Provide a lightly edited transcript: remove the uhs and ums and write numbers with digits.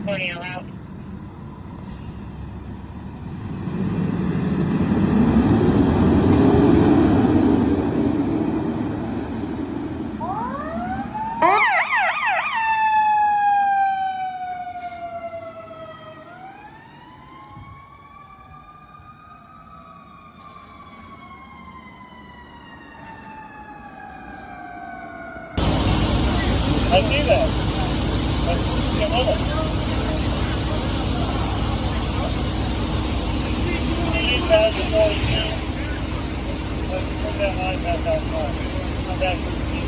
Cornell out. I see that. Let's get with it. You guys are going in. Let's put that line back outside. Come back to the TV.